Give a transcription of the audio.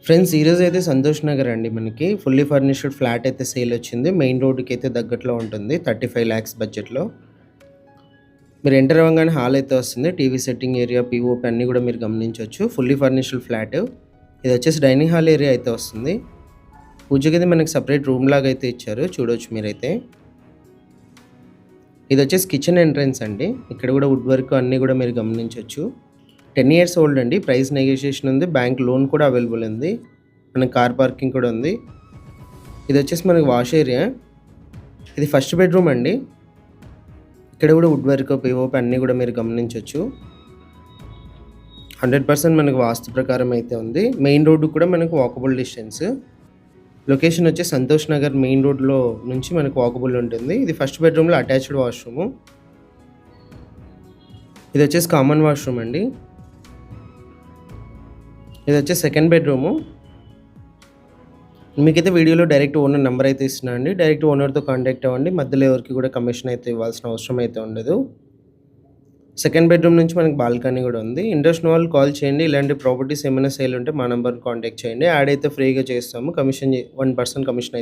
Friends ఈరోజు అయితే సంతోష్ నగర్ అండి మనకి ఫుల్లీ ఫర్నిష్డ్ ఫ్లాట్ అయితే సేల్ వచ్చింది. మెయిన్ రోడ్డుకి అయితే దగ్గరలో ఉంటుంది. 35 lakhs బడ్జెట్‌లో. మీరు ఎంటర్ అవ్వగానే హాల్ అయితే వస్తుంది. టీవీ సెట్టింగ్ ఏరియా, పీఓపీ అన్నీ కూడా మీరు గమనించొచ్చు. Fully furnished flat. ఇది వచ్చేసి డైనింగ్ హాల్ ఏరియా అయితే వస్తుంది. పూజ గది మనకి సెపరేట్ రూమ్ లాగా అయితే ఇచ్చారు. చూడొచ్చు మీరైతే. ఇది వచ్చేసి కిచెన్ ఎంట్రన్స్ అండి. ఇక్కడ కూడా వుడ్ వర్క్ అన్నీ కూడా మీరు గమనించొచ్చు. 10 years ఓల్డ్ అండి. ప్రైస్ నెగోషియేషన్ ఉంది. బ్యాంక్ లోన్ కూడా అవైలబుల్ ఉంది. మనకి కార్ పార్కింగ్ కూడా ఉంది. ఇది వచ్చేసి మనకి వాష్ ఏరియా. ఇది ఫస్ట్ బెడ్రూమ్ అండి. ఇక్కడ కూడా వుడ్ వర్క్, పీఓపీ అన్నీ కూడా మీరు గమనించొచ్చు. 100% మనకు వాస్తు ప్రకారం అయితే ఉంది. మెయిన్ రోడ్డు కూడా మనకు వాకబుల్ డిస్టెన్స్. లొకేషన్ వచ్చి సంతోష్ నగర్ మెయిన్ రోడ్లో నుంచి మనకు వాకబుల్ ఉంటుంది. ఇది ఫస్ట్ బెడ్రూమ్లో అటాచ్డ్ వాష్రూము. ఇది వచ్చేసి కామన్ వాష్రూమ్ అండి. ఇది వచ్చేసి సెకండ్ బెడ్రూము. మీకైతే వీడియోలో డైరెక్ట్ ఓనర్ నెంబర్ అయితే ఇస్తున్నా అండి. డైరెక్ట్ ఓనర్తో కాంటాక్ట్ అవ్వండి. మధ్యలో ఎవరికి కూడా కమిషన్ అయితే ఇవ్వాల్సిన అవసరం అయితే ఉండదు. సెకండ్ బెడ్రూమ్ నుంచి మనకి బాల్కనీ కూడా ఉంది. ఇంట్రెస్ట్ ఉన్న వాళ్ళు కాల్ చేయండి. ఇలాంటి ప్రాపర్టీస్ ఏమైనా సేల్ ఉంటే మా నెంబర్ని కాంటాక్ట్ చేయండి. యాడ్ అయితే ఫ్రీగా చేస్తాము. 1% కమిషన్ అయితే